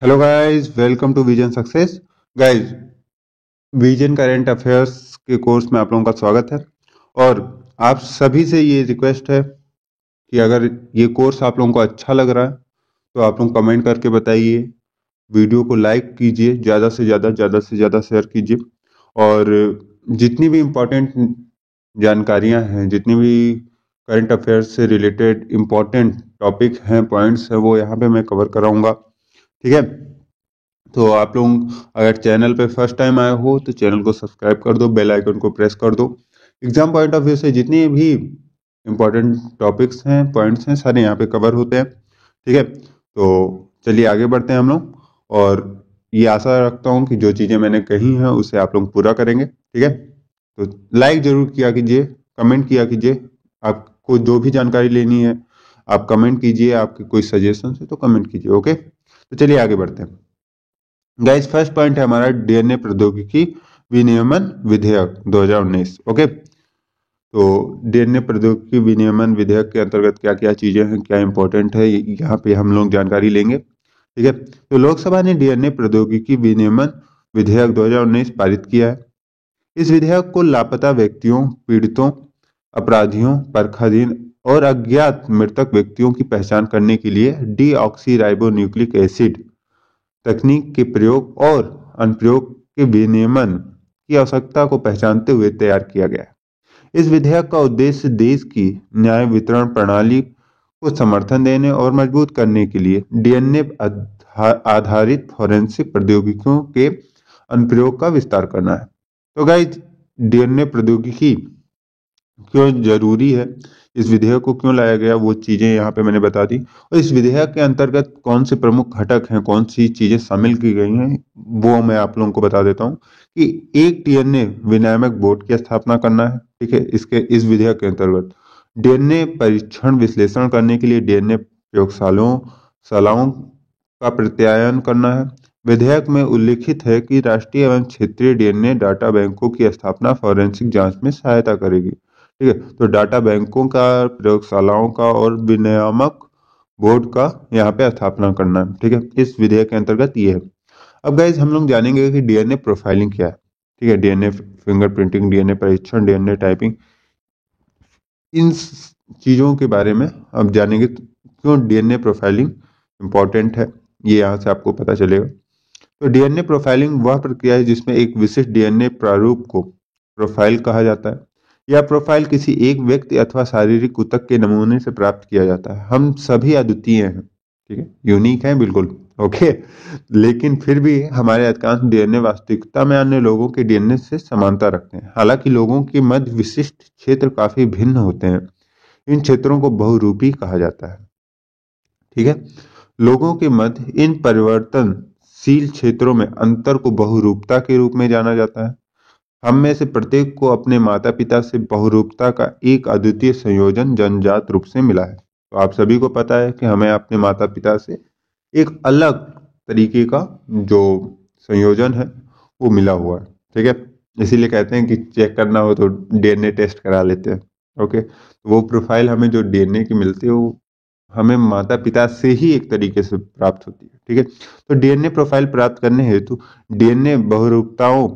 Hello guys, welcome to Vision Success. Guys, Vision current affairs के course में आप लोगों का स्वागत है। और आप सभी से ये रिक्वेस्ट है कि अगर ये कोर्स आप लोगों को अच्छा लग रहा है तो आप लोग कमेंट करके बताइए, वीडियो को लाइक कीजिए, ज़्यादा से ज़्यादा शेयर कीजिए। और जितनी भी इम्पोर्टेंट जानकारियां हैं, जितनी भी करंट अफेयर्स से रिलेटेड इम्पोर्टेंट टॉपिक हैं, पॉइंट्स हैं, वो यहाँ पे मैं कवर कराऊंगा। ठीक है, तो आप लोग अगर चैनल पे फर्स्ट टाइम आए हो तो चैनल को सब्सक्राइब कर दो, बेल आइकन को प्रेस कर दो। एग्जाम पॉइंट ऑफ व्यू से जितने भी इंपॉर्टेंट टॉपिक्स हैं, पॉइंट्स हैं, सारे यहाँ पे कवर होते हैं। ठीक है, तो चलिए आगे बढ़ते हैं हम लोग। और ये आशा रखता हूँ कि जो चीज़ें मैंने कही हैं उसे आप लोग पूरा करेंगे। ठीक है, तो लाइक जरूर किया कीजिए, कमेंट किया कीजिए। आपको जो भी जानकारी लेनी है आप कमेंट कीजिए, आपके कोई सजेशन है तो कमेंट कीजिए। ओके, तो चलिए आगे बढ़ते हैं। गाइस, फर्स्ट पॉइंट है हमारा डीएनए प्रौद्योगिकी विनियमन विधेयक 2019। ओके, तो डीएनए प्रौद्योगिकी विनियमन विधेयक के अंतर्गत क्या क्या चीजें हैं, क्या इंपॉर्टेंट है, यहाँ पे हम लोग जानकारी लेंगे। ठीक है, तो लोकसभा ने डीएनए प्रौद्योगिकी विनियमन विधेयक 2019 पारित किया है। इस विधेयक को लापता व्यक्तियों, पीड़ितों, अपराधियों, परखाधीन और अज्ञात मृतक व्यक्तियों की पहचान करने के लिए डीऑक्सीराइबोन्यूक्लिक एसिड तकनीक के प्रयोग और अनुप्रयोग के विनियमन की आवश्यकता को पहचानते हुए तैयार किया गया है। इस विधेयक का उद्देश्य देश की न्याय वितरण प्रणाली को समर्थन देने और मजबूत करने के लिए डीएनए आधारित फॉरेंसिक प्रौद्योगिकियों के अनुप्रयोग का विस्तार करना है। तो गाइस, डीएनए प्रौद्योगिकी क्यों जरूरी है, इस विधेयक को क्यों लाया गया, वो चीजें यहाँ पे मैंने बता दी। और इस विधेयक के अंतर्गत कौन से प्रमुख घटक हैं, कौन सी चीजें शामिल की गई हैं, वो मैं आप लोगों को बता देता हूँ। कि एक डीएनए विनियामक बोर्ड की स्थापना करना है। ठीक है, इस विधेयक के अंतर्गत डीएनए परीक्षण विश्लेषण करने के लिए डीएनए प्रयोगशालाओं शालाओं का प्रत्यायन करना है। विधेयक में उल्लिखित है कि राष्ट्रीय एवं क्षेत्रीय डीएनए डाटा बैंकों की स्थापना फॉरेंसिक जांच में सहायता करेगी। ठीक है, तो डाटा बैंकों का, प्रयोगशालाओं का और विनियामक बोर्ड का यहाँ पे स्थापना करना है। ठीक है, इस विधेयक के अंतर्गत ये है। अब गाइज हम लोग जानेंगे कि डीएनए प्रोफाइलिंग क्या है। ठीक है, डीएनए फिंगरप्रिंटिंग, डीएनए परीक्षण, डीएनए टाइपिंग, इन चीजों के बारे में अब जानेंगे। क्यों डीएनए प्रोफाइलिंग इंपॉर्टेंट है, ये यहाँ से आपको पता चलेगा। तो डीएनए प्रोफाइलिंग वह प्रक्रिया है जिसमें एक विशिष्ट डीएनए प्रारूप को प्रोफाइल कहा जाता है। यह प्रोफाइल किसी एक व्यक्ति अथवा शारीरिक ऊतक के नमूने से प्राप्त किया जाता है। हम सभी अद्वितीय हैं, ठीक है, यूनिक हैं बिल्कुल। ओके, लेकिन फिर भी हमारे अधिकांश डीएनए वास्तविकता में अन्य लोगों के डीएनए से समानता रखते हैं। हालांकि लोगों के मध्य विशिष्ट क्षेत्र काफी भिन्न होते हैं। इन क्षेत्रों को बहुरूपी कहा जाता है। ठीक है, लोगों के मध्य इन परिवर्तनशील क्षेत्रों में अंतर को बहुरूपता के रूप में जाना जाता है। हम में से प्रत्येक को अपने माता पिता से बहुरूपता का एक अद्वितीय संयोजन जन्मजात रूप से मिला है। तो आप सभी को पता है कि हमें अपने माता पिता से एक अलग तरीके का जो संयोजन है वो मिला हुआ है। ठीक है, इसीलिए कहते हैं कि चेक करना हो तो डीएनए टेस्ट करा लेते हैं। ओके, तो वो प्रोफाइल हमें जो डीएनए की मिलती है वो हमें माता पिता से ही एक तरीके से प्राप्त होती है। ठीक है, तो डीएनए प्रोफाइल प्राप्त करने हेतु डीएनए बहुरूपताओं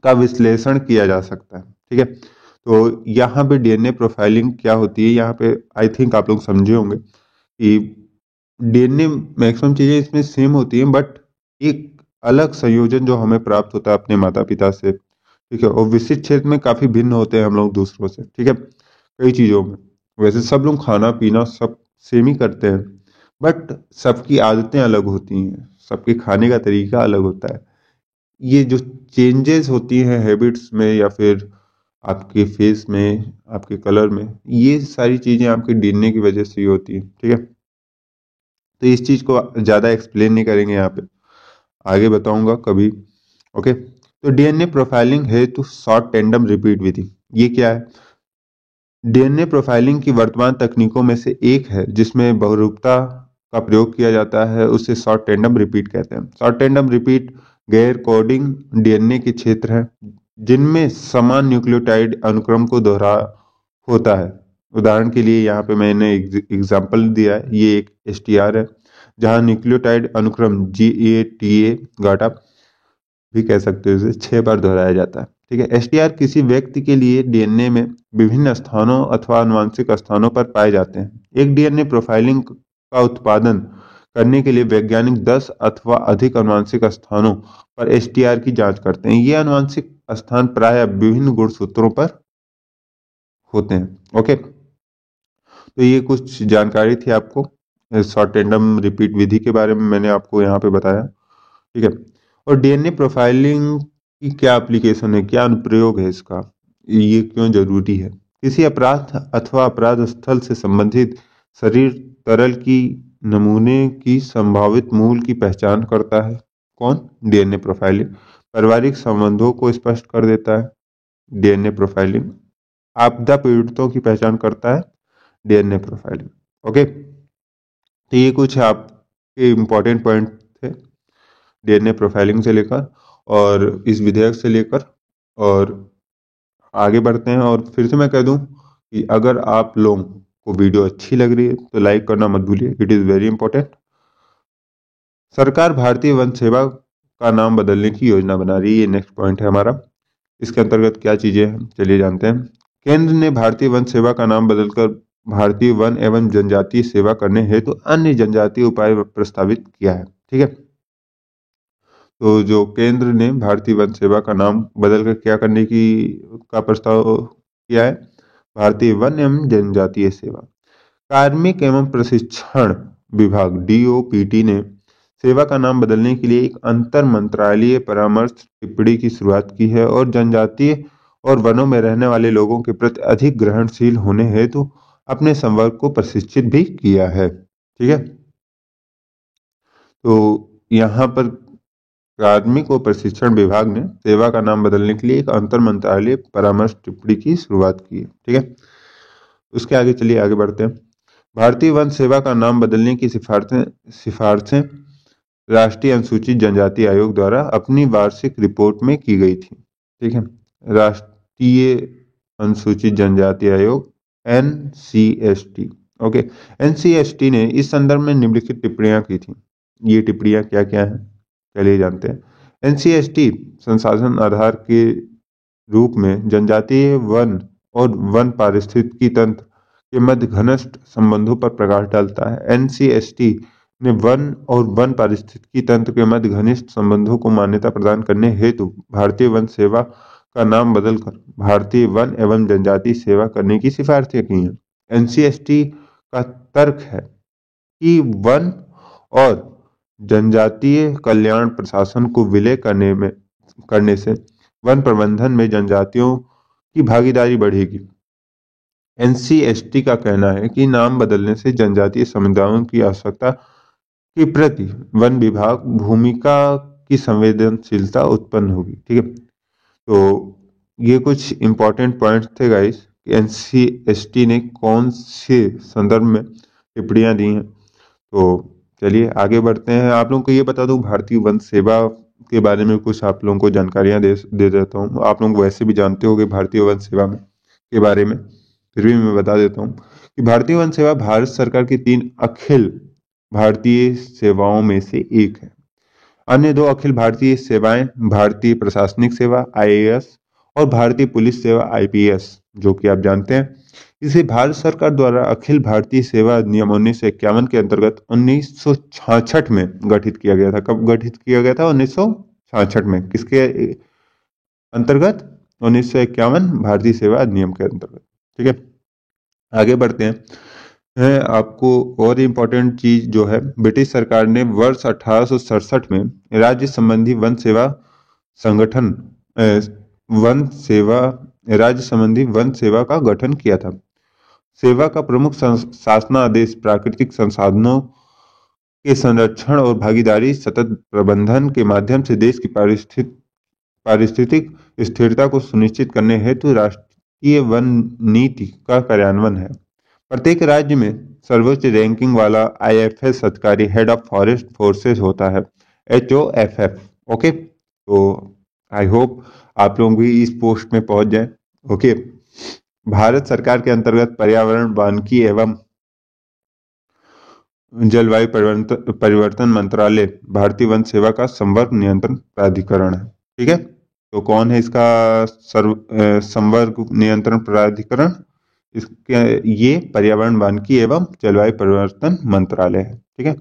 का विश्लेषण किया जा सकता है। ठीक है, तो यहाँ पे डीएनए प्रोफाइलिंग क्या होती है, यहाँ पे आई थिंक आप लोग समझे होंगे कि डीएनए मैक्सिमम चीजें इसमें सेम होती हैं, बट एक अलग संयोजन जो हमें प्राप्त होता है अपने माता पिता से। ठीक है, और विशिष्ट क्षेत्र में काफी भिन्न होते हैं हम लोग दूसरों से। ठीक है, कई चीजों में वैसे सब लोग खाना पीना सब सेम ही करते हैं, बट सबकी आदतें अलग होती हैं, सबके खाने का तरीका अलग होता है। ये जो चेंजेस होती हैं हैबिट्स में या फिर आपके फेस में, आपके कलर में, ये सारी चीजें आपके डीएनए की वजह से ही होती है। ठीक है, तो इस चीज को ज्यादा एक्सप्लेन नहीं करेंगे यहाँ पे, आगे बताऊंगा कभी। ओके, तो डीएनए प्रोफाइलिंग है तो शॉर्ट टेंडम रिपीट विधि, ये क्या है? डीएनए प्रोफाइलिंग की वर्तमान तकनीकों में से एक है जिसमें बहुरूपता का प्रयोग किया जाता है, उसे शॉर्ट टेंडम रिपीट कहते हैं। शॉर्ट टेंडम रिपीट गैर कोडिंग डीएनए के क्षेत्र हैं जिनमें समान न्यूक्लियोटाइड अनुक्रम को दोहरा होता है। उदाहरण के लिए यहाँ पे मैंने एग्जाम्पल दिया है, ये एक एसटीआर है जहां न्यूक्लियोटाइड अनुक्रम GATA गाटा भी कह सकते हो इसे 6 बार दोहराया जाता है। ठीक है। STR किसी व्यक्ति के लिए DNA में विभिन्न स्थानों अथवा आनुवंशिक स्थानों पर पाए जाते हैं। एक DNA प्रोफाइलिंग का उत्पादन करने के लिए वैज्ञानिक 10 अथवा अधिक आनुवंशिक स्थानों पर STR की जांच करते हैं। ये आनुवंशिक स्थान प्रायः विभिन्न गुणसूत्रों पर होते हैं। ओके, तो ये कुछ जानकारी थी आपको शॉर्ट रैंडम रिपीट विधि के बारे में मैंने आपको यहाँ पे बताया। ठीक है। और DNA प्रोफाइलिंग की क्या एप्लीकेशन है, क्या अनुप्रयोग है इसका, ये क्यों जरूरी है? किसी अपराध अथवा अपराध स्थल से संबंधित शरीर तरल की नमूने की संभावित मूल की पहचान करता है। कौन? DNA profiling. पारिवारिक संबंधों को स्पष्ट कर देता है DNA प्रोफाइलिंग। आपदा पीड़ितों की पहचान करता है DNA प्रोफाइलिंग। ओके, तो ये कुछ आपके इम्पोर्टेंट पॉइंट थे DNA प्रोफाइलिंग से लेकर और इस विधेयक से लेकर। और आगे बढ़ते हैं। और फिर से मैं कह दूं कि अगर आप लोगों को वीडियो अच्छी लग रही है तो लाइक करना मत भूलिए, इट इज़ वेरी इंपॉर्टेंट। सरकार भारतीय वन सेवा का नाम बदलने की योजना बना रही है, ये नेक्स्ट पॉइंट है हमारा। इसके अंतर्गत क्या चीजें हैं चलिए जानते हैं। केंद्र ने भारतीय वन सेवा का नाम बदलकर भारतीय वन एवं जनजातीय सेवा करने हेतु अन्य जनजातीय उपाय प्रस्तावित किया है। ठीक है। तो जो केंद्र ने भारतीय वन सेवा का नाम बदलकर क्या करने की का प्रस्ताव किया है? भारतीय वन एवं जनजातीय सेवा। कार्मिक एवं प्रशिक्षण विभाग DOPT ने सेवा का नाम बदलने के लिए एक अंतर मंत्रालयीय परामर्श टिप्पणी की शुरुआत की है और जनजातीय और वनों में रहने वाले लोगों के प्रति अधिक ग्रहणशील होने हेतु अपने संवर्ग को प्रशिक्षित भी किया है। ठीक है। तो यहाँ पर कार्मिक और प्रशिक्षण विभाग ने सेवा का नाम बदलने के लिए एक अंतर मंत्रालय परामर्श टिप्पणी की शुरुआत की है। ठीक है। उसके आगे चलिए आगे बढ़ते हैं। भारतीय वन सेवा का नाम बदलने की सिफारिशें राष्ट्रीय अनुसूचित जनजाति आयोग द्वारा अपनी वार्षिक रिपोर्ट में की गई थी। ठीक है। राष्ट्रीय अनुसूचित जनजाति आयोग NCST। ओके, NCST ने इस संदर्भ में निम्नलिखित टिप्पणियां की थी। ये टिप्पणियां क्या क्या हैं चलिए जानते हैं। NCST संसाधन आधार के रूप में जनजातीय वन और वन पारिस्थितिकी तंत्र के मध्य घनिष्ठ संबंधों पर प्रकाश डालता है। NCST ने वन और वन पारिस्थितिकी तंत्र के मध्य घनिष्ठ संबंधों को मान्यता प्रदान करने हेतु भारतीय वन सेवा का नाम बदलकर भारतीय वन एवं जनजातीय सेवा करने की सिफारिशें की हैं। NCST का तर्क है कि वन और जनजातीय कल्याण प्रशासन को विलय करने से वन प्रबंधन में जनजातियों की भागीदारी बढ़ेगी। NCST का कहना है कि नाम बदलने से जनजातीय समुदायों की आवश्यकता के प्रति वन विभाग भूमिका की संवेदनशीलता उत्पन्न होगी। ठीक है। तो ये कुछ इंपॉर्टेंट पॉइंट्स थे गाइस। NCST ने कौन से संदर्भ में टिप्पणियां दी हैं। तो चलिए आगे बढ़ते हैं। आप लोगों को ये बता दूं भारतीय वन सेवा के बारे में कुछ आप लोगों को जानकारियां दे देता हूँ। आप लोग वैसे भी जानते होंगे भारतीय वन सेवा के बारे में, फिर भी मैं बता देता हूँ कि भारतीय वन सेवा भारत सरकार की 3 अखिल भारतीय सेवाओं में से एक है। अन्य 2 अखिल भारतीय सेवाएं भारतीय प्रशासनिक सेवा IAS और भारतीय पुलिस सेवा IPS, जो कि आप जानते हैं। इसे भारत सरकार द्वारा अखिल भारतीय सेवा अधिनियम 1951 के अंतर्गत 1966 में गठित किया गया था। कब गठित किया गया था? 1966 में। किसके अंतर्गत? 1951 भारतीय सेवा अधिनियम के अंतर्गत। ठीक है। आगे बढ़ते हैं। आपको और इम्पोर्टेंट चीज जो है, ब्रिटिश सरकार ने वर्ष 1867 में राज्य संबंधी वन सेवा संगठन राज्य संबंधी वन सेवा का गठन किया था। सेवा का प्रमुख शासनादेश प्राकृतिक संसाधनों के संरक्षण और भागीदारी सतत प्रबंधन के माध्यम से देश की पारिस्थितिक स्थिरता को सुनिश्चित करने हेतु राष्ट्रीय वन नीति का कार्यान्वयन है। प्रत्येक राज्य में सर्वोच्च रैंकिंग वाला IFS अधिकारी हेड ऑफ फॉरेस्ट फोर्सेस होता है, HOFF। ओके, तो आई होप आप लोग भी इस पोस्ट में पहुंच जाए। ओके, भारत सरकार के अंतर्गत पर्यावरण वानिकी एवं जलवायु परिवर्तन मंत्रालय भारतीय वन सेवा का संवर्ग नियंत्रण प्राधिकरण है। ठीक है, तो कौन है इसका संवर्ग नियंत्रण प्राधिकरण? इसके ये पर्यावरण वानिकी एवं जलवायु परिवर्तन मंत्रालय है। ठीक है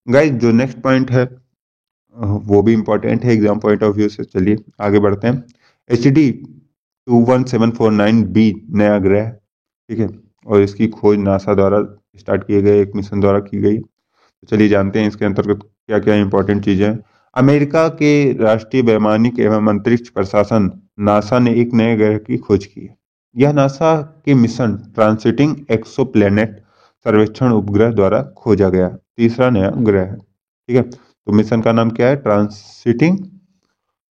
गाइस, जो नेक्स्ट पॉइंट है वो भी इंपॉर्टेंट है एग्जाम पॉइंट ऑफ व्यू से। चलिए आगे बढ़ते हैं। HD 21749b नया ग्रह, ठीक है, और इसकी खोज नासा द्वारा स्टार्ट किए गए एक मिशन द्वारा की गई। तो चलिए जानते हैं इसके अंतर्गत क्या क्या इंपॉर्टेंट चीजें हैं। अमेरिका के राष्ट्रीय वैमानिक एवं अंतरिक्ष प्रशासन नासा ने एक नए ग्रह की खोज की है। यह नासा के मिशन ट्रांसिटिंग एक्सोप्लैनेट सर्वेक्षण उपग्रह द्वारा खोजा गया तीसरा नया ग्रह है। ठीक है, तो मिशन का नाम क्या है? ट्रांसिटिंग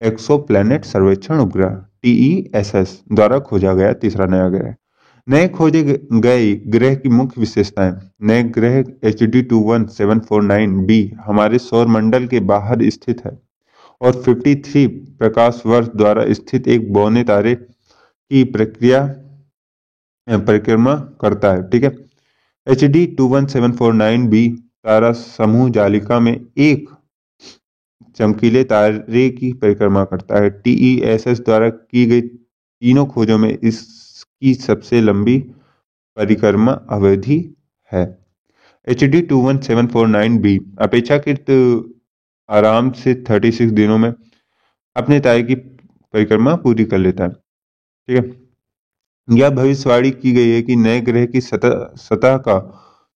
एक्सोप्लैनेट सर्वेक्षण उपग्रह TESS द्वारा खोजा गया तीसरा नया ग्रह। नए खोजे गए ग्रह की मुख्य विशेषताएं। नए ग्रह HD 21749b हमारे सौर मंडल के बाहर स्थित है और 53 प्रकाश वर्ष द्वारा स्थित एक बौने तारे की परिक्रमा करता है। ठीक है, HD 21749b तारा समूह जालिका में एक चमकीले तारे की परिक्रमा करता है। TESS द्वारा की गई तीनों खोजों में इसकी सबसे लंबी परिक्रमा अवधि है। HD 21749b अपेक्षाकृत आराम से 36 दिनों में अपने तारे की परिक्रमा पूरी कर लेता है। ठीक है, यह भविष्यवाणी की गई है कि नए ग्रह की सतह का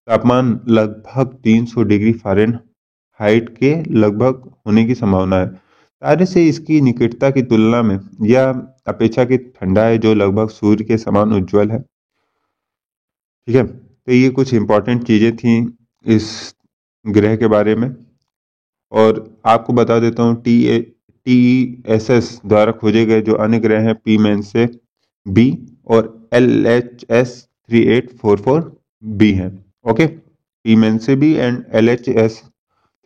तापमान लगभग 300 डिग्री फ़ारेनहाइट के लगभग होने की संभावना है। तारे से इसकी निकटता की तुलना में यह अपेक्षाकृत ठंडा है, जो लगभग सूर्य के समान उज्ज्वल है। ठीक है, तो ये कुछ इंपॉर्टेंट चीजें थी इस ग्रह के बारे में। और आपको बता देता हूँ TESS द्वारा खोजे गए जो अन्य ग्रह हैं P-MENSE B और LHS 3844b हैं। Okay, P-MENSE B and LHS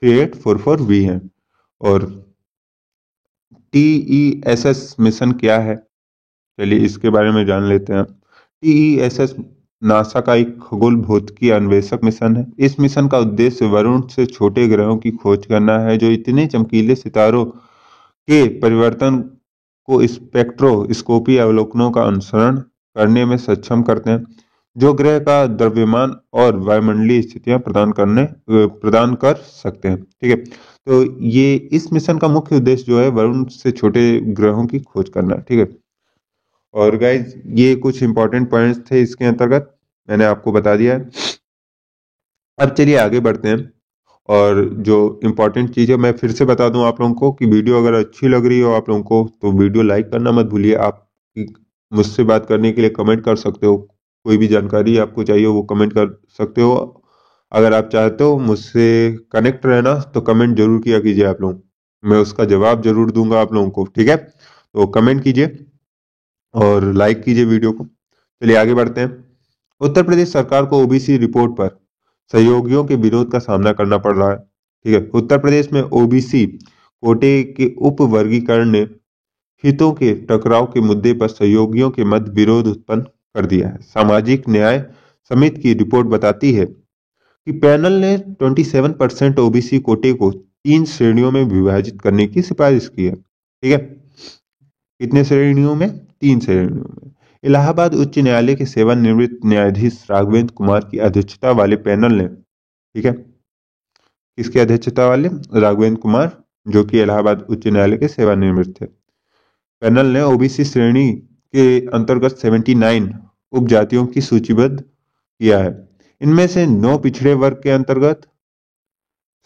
3844b हैं। और TESS मिशन क्या है, चलिए इसके बारे में जान लेते हैं। TESS नासा का एक खगोल भौतिकी अन्वेषक मिशन है। इस मिशन का उद्देश्य वरुण से छोटे ग्रहों की खोज करना है जो इतने चमकीले सितारों के परिवर्तन को स्पेक्ट्रोस्कोपी अवलोकनों का अनुसरण करने में सक्षम करते हैं, जो ग्रह का द्रव्यमान और वायुमंडलीय स्थितियां प्रदान कर सकते हैं। ठीक है, तो ये इस मिशन का मुख्य उद्देश्य जो है वरुण से छोटे ग्रहों की खोज करना है। ठीक है, और गाइज ये कुछ इंपॉर्टेंट पॉइंट्स थे इसके अंतर्गत, मैंने आपको बता दिया है। अब चलिए आगे बढ़ते हैं। और जो इम्पोर्टेंट चीज़ है मैं फिर से बता दूं आप लोगों को कि वीडियो अगर अच्छी लग रही हो आप लोगों को तो वीडियो लाइक करना मत भूलिए। आप मुझसे बात करने के लिए कमेंट कर सकते हो, कोई भी जानकारी आपको चाहिए वो कमेंट कर सकते हो। अगर आप चाहते हो मुझसे कनेक्ट रहना तो कमेंट जरूर किया कीजिए आप लोग, मैं उसका जवाब जरूर दूंगा आप लोगों को। ठीक है, तो कमेंट कीजिए और लाइक कीजिए वीडियो को। चलिए आगे बढ़ते हैं। उत्तर प्रदेश सरकार को OBC रिपोर्ट पर सहयोगियों के विरोध का सामना करना पड़ रहा है। ठीक है, उत्तर प्रदेश में OBC कोटे के उप वर्गीकरण ने हितों के टकराव के मुद्दे पर सहयोगियों के मध्य विरोध उत्पन्न कर दिया है। सामाजिक न्याय समिति की रिपोर्ट बताती है कि पैनल ने 27% OBC कोटे को 3 श्रेणियों में विभाजित करने की सिफारिश की है। ठीक है, कितने श्रेणियों में? 3 श्रेणियों में। इलाहाबाद उच्च न्यायालय के सेवानिवृत्त न्यायाधीश राघवेंद्र कुमार की अध्यक्षता वाले पैनल ने, ठीक है, किसकी अध्यक्षता वाले? राघवेंद्र कुमार, जो कि इलाहाबाद उच्च न्यायालय के सेवानिवृत्त थे। पैनल ने OBC श्रेणी के अंतर्गत 79 उपजातियों की सूचीबद्ध किया है। इनमें से 9 पिछड़े वर्ग के अंतर्गत,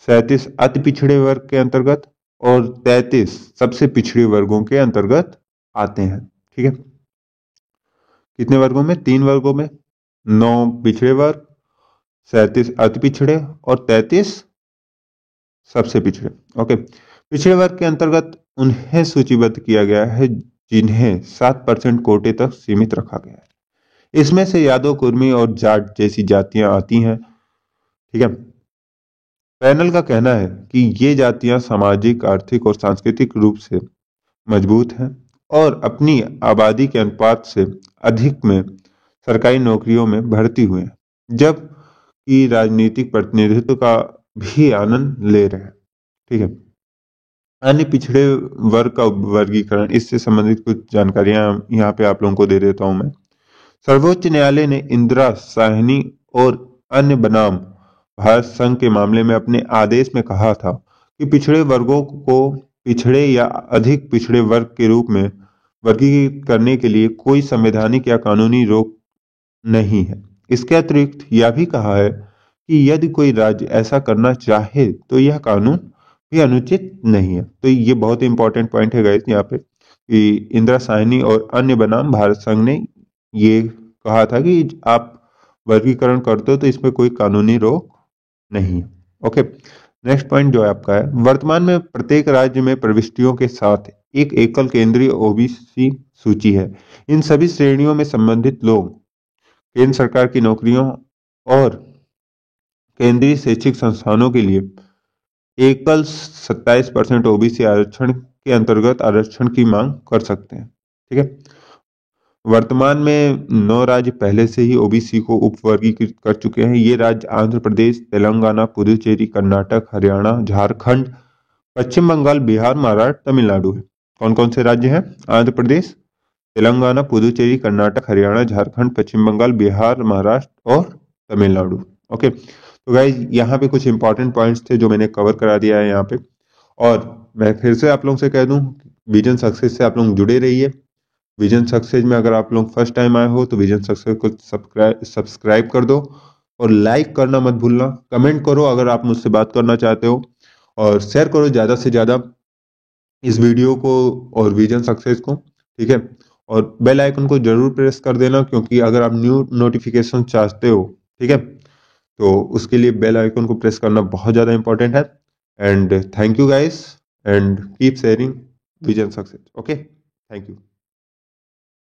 37 अति पिछड़े वर्ग के अंतर्गत और 33 सबसे पिछड़े वर्गों के अंतर्गत आते हैं। ठीक है, कितने वर्गों में? 3 वर्गों में, 9 पिछड़े वर्ग, 37 अति पिछड़े और 33 सबसे पिछड़े। ओके, पिछड़े वर्ग के अंतर्गत उन्हें सूचीबद्ध किया गया है जिन्हें 7% कोटे तक सीमित रखा गया है। इसमें से यादव, कुर्मी और जाट जैसी जातियां आती हैं। ठीक है, पैनल का कहना है कि ये जातियां सामाजिक, आर्थिक और सांस्कृतिक रूप से मजबूत हैं और अपनी आबादी के अनुपात से अधिक में सरकारी नौकरियों में भर्ती हुए हैं, जब की राजनीतिक प्रतिनिधित्व का भी आनंद ले रहे हैं। ठीक है। अन्य पिछड़े वर्ग का वर्गीकरण, इससे संबंधित कुछ जानकारियां यहाँ पे आप लोगों को दे देता हूं मैं। सर्वोच्च न्यायालय ने इंदिरा साहनी और अन्य बनाम भारत संघ के मामले में अपने आदेश में कहा था कि पिछड़े वर्गों को पिछड़े या अधिक पिछड़े वर्ग के रूप में वर्गीकृत करने के लिए कोई संवैधानिक या कानूनी रोक नहीं है। इसके अतिरिक्त यह भी कहा है कि यदि कोई राज्य ऐसा करना चाहे तो यह कानून भी अनुचित नहीं है। तो ये बहुत ही इंपॉर्टेंट पॉइंट है गाइस यहाँ पे कि इंदिरा साहनी और अन्य बनाम भारत संघ ने ये कहा था कि आप वर्गीकरण करते हो तो इसमें कोई कानूनी रोक नहीं है। ओके। नेक्स्ट पॉइंट जो है आपका है, वर्तमान में प्रत्येक राज्य में प्रविष्टियों के साथ एक एकल केंद्रीय ओबीसी सूची है। इन सभी श्रेणियों में संबंधित लोग केंद्र सरकार की नौकरियों और केंद्रीय शैक्षिक संस्थानों के लिए एकल 27% ओबीसी आरक्षण के अंतर्गत आरक्षण की मांग कर सकते हैं। ठीक है। वर्तमान में 9 राज्य पहले से ही ओबीसी को उपवर्गीकृत कर चुके हैं। ये राज्य आंध्र प्रदेश, तेलंगाना, पुदुचेरी, कर्नाटक, हरियाणा, झारखंड, पश्चिम बंगाल, बिहार, महाराष्ट्र, तमिलनाडु है। कौन कौन से राज्य हैं? आंध्र प्रदेश, तेलंगाना, पुदुचेरी, कर्नाटक, हरियाणा, झारखंड, पश्चिम बंगाल, बिहार, महाराष्ट्र और तमिलनाडु। ओके। तो गाइज यहाँ पे कुछ इंपॉर्टेंट पॉइंट्स थे जो मैंने कवर करा दिया है यहाँ पे। और मैं फिर से आप लोगों से कह दूं, विजन सक्सेस से आप लोग जुड़े रहिए। विजन सक्सेस में अगर आप लोग फर्स्ट टाइम आए हो तो विजन सक्सेस को सब्सक्राइब कर दो और लाइक करना मत भूलना। कमेंट करो अगर आप मुझसे बात करना चाहते हो और शेयर करो ज़्यादा से ज़्यादा इस वीडियो को और विजन सक्सेस को। ठीक है। और बेल आइकन को जरूर प्रेस कर देना, क्योंकि अगर आप न्यू नोटिफिकेशन चाहते हो, ठीक है, तो उसके लिए बेल आइकन को प्रेस करना बहुत ज़्यादा इंपॉर्टेंट है। And thank you guys and keep sharing vision success. Okay, thank you.